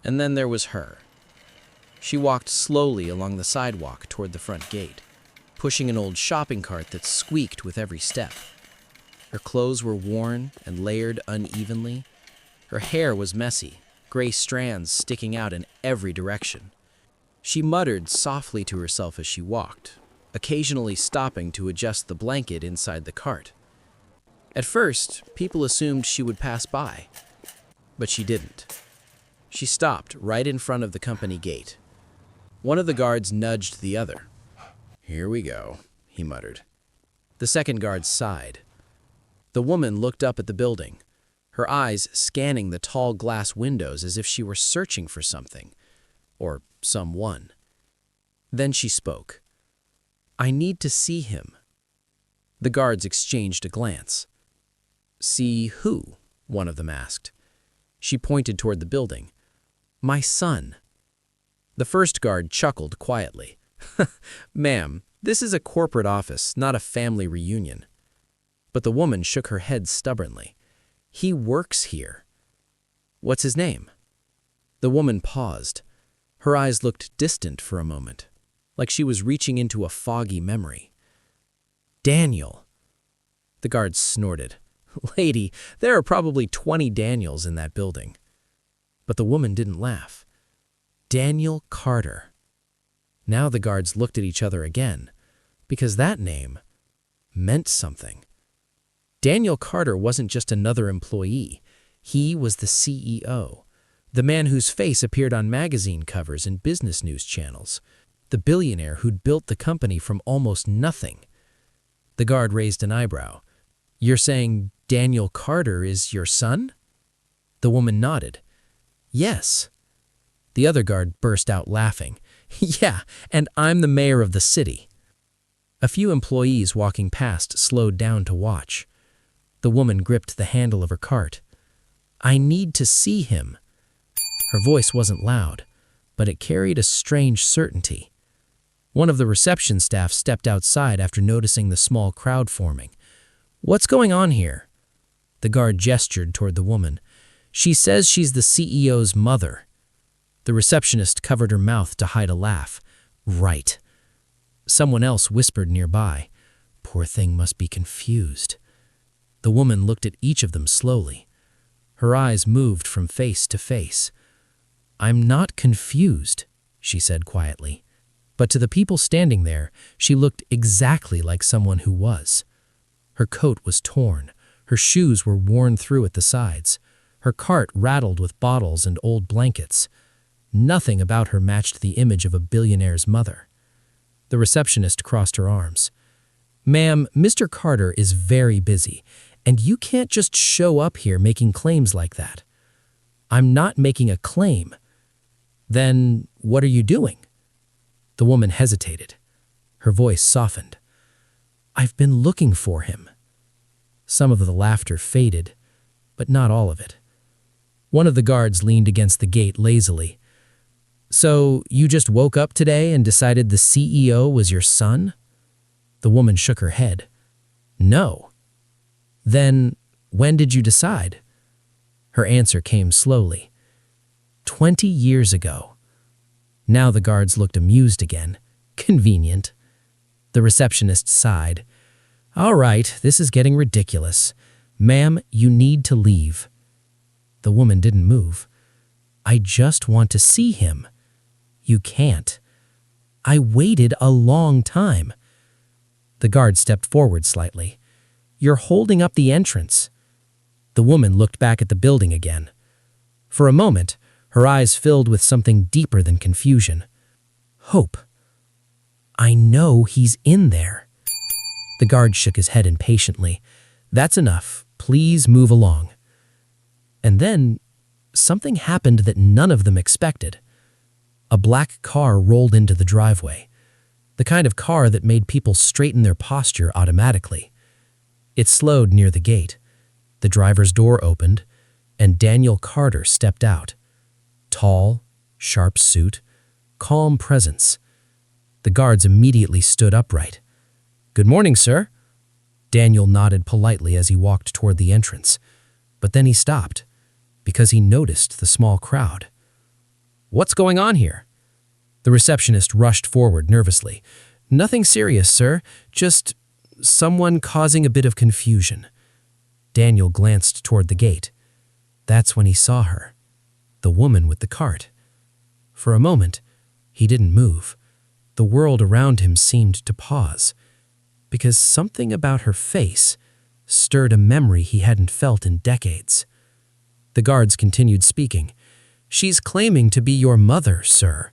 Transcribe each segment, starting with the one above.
And then there was her. She walked slowly along the sidewalk toward the front gate, pushing an old shopping cart that squeaked with every step. Her clothes were worn and layered unevenly. Her hair was messy, gray strands sticking out in every direction. She muttered softly to herself as she walked, occasionally stopping to adjust the blanket inside the cart. At first, people assumed she would pass by, but she didn't. She stopped right in front of the company gate. One of the guards nudged the other. "Here we go," he muttered. The second guard sighed. The woman looked up at the building, her eyes scanning the tall glass windows as if she were searching for something, or someone. Then she spoke. "I need to see him." The guards exchanged a glance. "See who?" one of them asked. She pointed toward the building. "My son." The first guard chuckled quietly. "Ma'am, this is a corporate office, not a family reunion." But the woman shook her head stubbornly. "He works here." "What's his name?" The woman paused. Her eyes looked distant for a moment, like she was reaching into a foggy memory. "Daniel." The guard snorted. "Lady, there are probably 20 Daniels in that building." But the woman didn't laugh. "Daniel Carter." Now the guards looked at each other again, because that name meant something. Daniel Carter wasn't just another employee. He was the CEO, the man whose face appeared on magazine covers and business news channels, the billionaire who'd built the company from almost nothing. The guard raised an eyebrow. "You're saying Daniel Carter is your son?" The woman nodded. "Yes." The other guard burst out laughing. "Yeah, and I'm the mayor of the city." A few employees walking past slowed down to watch. The woman gripped the handle of her cart. "I need to see him." Her voice wasn't loud, but it carried a strange certainty. One of the reception staff stepped outside after noticing the small crowd forming. "What's going on here?" The guard gestured toward the woman. "She says she's the CEO's mother." The receptionist covered her mouth to hide a laugh. "Right." Someone else whispered nearby. "Poor thing must be confused." The woman looked at each of them slowly. Her eyes moved from face to face. "I'm not confused," she said quietly. But to the people standing there, she looked exactly like someone who was. Her coat was torn. Her shoes were worn through at the sides. Her cart rattled with bottles and old blankets. Nothing about her matched the image of a billionaire's mother. The receptionist crossed her arms. "Ma'am, Mr. Carter is very busy, and you can't just show up here making claims like that." "I'm not making a claim." "Then what are you doing?" The woman hesitated. Her voice softened. "I've been looking for him." Some of the laughter faded, but not all of it. One of the guards leaned against the gate lazily. "So you just woke up today and decided the CEO was your son?" The woman shook her head. "No." "Then when did you decide?" Her answer came slowly. 20 years ago." Now the guards looked amused again. "Convenient." The receptionist sighed. "All right, this is getting ridiculous. Ma'am, you need to leave." The woman didn't move. "I just want to see him." "You can't." "I waited a long time." The guard stepped forward slightly. "You're holding up the entrance." The woman looked back at the building again. For a moment, her eyes filled with something deeper than confusion. Hope. "I know he's in there." The guard shook his head impatiently. "That's enough. Please move along." And then, something happened that none of them expected. A black car rolled into the driveway, the kind of car that made people straighten their posture automatically. It slowed near the gate. The driver's door opened, and Daniel Carter stepped out. Tall, sharp suit, calm presence. The guards immediately stood upright. "Good morning, sir." Daniel nodded politely as he walked toward the entrance, but then he stopped, because he noticed the small crowd. What's going on here? The receptionist rushed forward nervously. Nothing serious, sir. Just someone causing a bit of confusion. Daniel glanced toward the gate. That's when he saw her, the woman with the cart. For a moment, he didn't move. The world around him seemed to pause, because something about her face stirred a memory he hadn't felt in decades. The guards continued speaking. She's claiming to be your mother, sir.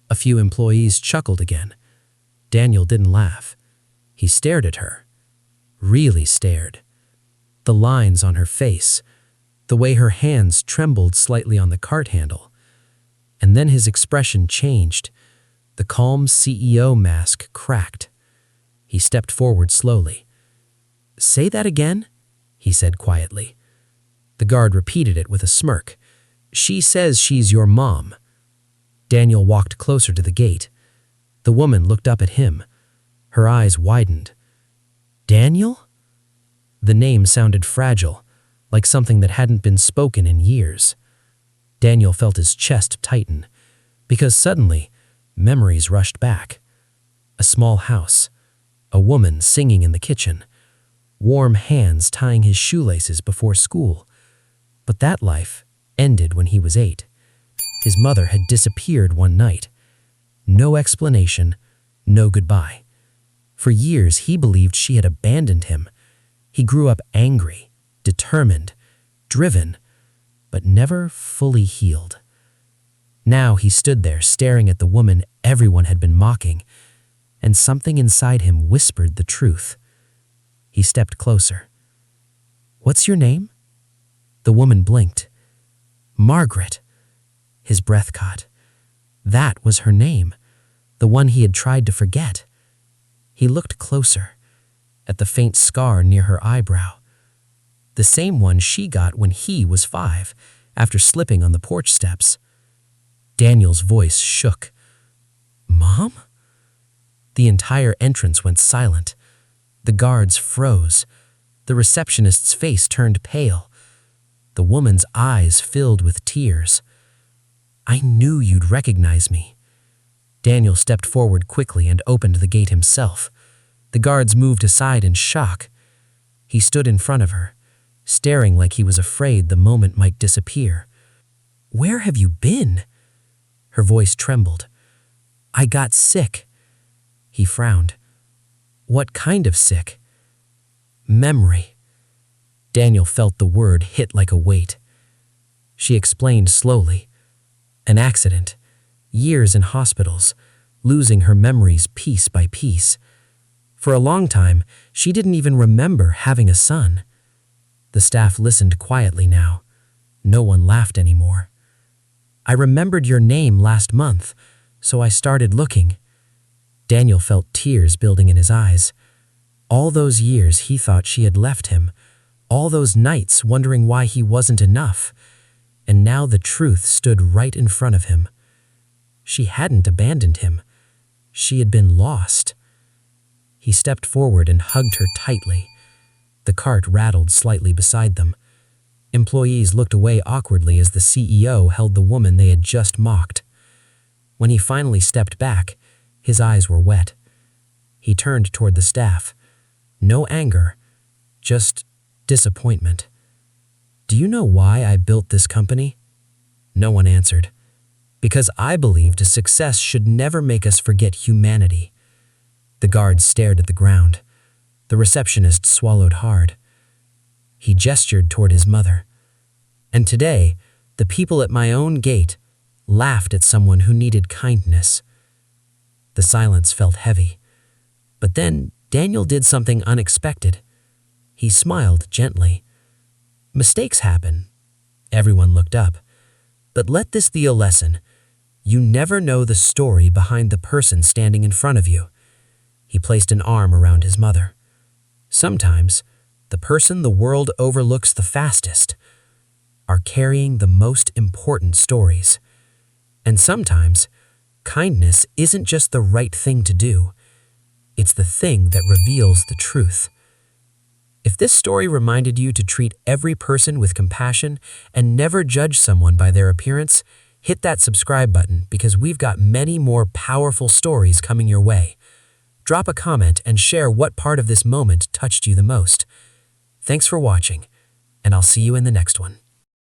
A few employees chuckled again. Daniel didn't laugh. He stared at her. Really stared. The lines on her face, the way her hands trembled slightly on the cart handle. And then his expression changed. The calm CEO mask cracked. He stepped forward slowly. "Say that again," he said quietly. The guard repeated it with a smirk. "She says she's your mom." Daniel walked closer to the gate. The woman looked up at him. Her eyes widened. "Daniel?" The name sounded fragile, like something that hadn't been spoken in years. Daniel felt his chest tighten, because suddenly, memories rushed back. A small house, a woman singing in the kitchen, warm hands tying his shoelaces before school. But that life ended when he was 8. His mother had disappeared one night. No explanation, no goodbye. For years, he believed she had abandoned him. He grew up angry, determined, driven, but never fully healed. Now he stood there staring at the woman everyone had been mocking, and something inside him whispered the truth. He stepped closer. "What's your name?" The woman blinked. "Margaret." His breath caught. That was her name, the one he had tried to forget. He looked closer, at the faint scar near her eyebrow. The same one she got when he was 5, after slipping on the porch steps. Daniel's voice shook. "Mom?" The entire entrance went silent. The guards froze. The receptionist's face turned pale. The woman's eyes filled with tears. "I knew you'd recognize me." Daniel stepped forward quickly and opened the gate himself. The guards moved aside in shock. He stood in front of her, staring like he was afraid the moment might disappear. "Where have you been?" Her voice trembled. "I got sick." He frowned. "What kind of sick?" "Memory." Daniel felt the word hit like a weight. She explained slowly. An accident, years in hospitals, losing her memories piece by piece. For a long time, she didn't even remember having a son. The staff listened quietly now. No one laughed anymore. "I remembered your name last month, so I started looking." Daniel felt tears building in his eyes. All those years he thought she had left him, all those nights wondering why he wasn't enough, and now the truth stood right in front of him. She hadn't abandoned him. She had been lost. He stepped forward and hugged her tightly. The cart rattled slightly beside them. Employees looked away awkwardly as the CEO held the woman they had just mocked. When he finally stepped back, his eyes were wet. He turned toward the staff. No anger, just disappointment. "Do you know why I built this company?" No one answered. "Because I believed success should never make us forget humanity." The guards stared at the ground. The receptionist swallowed hard. He gestured toward his mother. "And today, the people at my own gate laughed at someone who needed kindness." The silence felt heavy. But then Daniel did something unexpected. He smiled gently. "Mistakes happen." Everyone looked up. "But let this be a lesson. You never know the story behind the person standing in front of you." He placed an arm around his mother. "Sometimes, the person the world overlooks the fastest are carrying the most important stories. And sometimes, kindness isn't just the right thing to do. It's the thing that reveals the truth." If this story reminded you to treat every person with compassion and never judge someone by their appearance, Hit that subscribe button because we've got many more powerful stories coming your way. Drop a comment and share what part of this moment touched you the most. Thanks for watching, and I'll see you in the next one.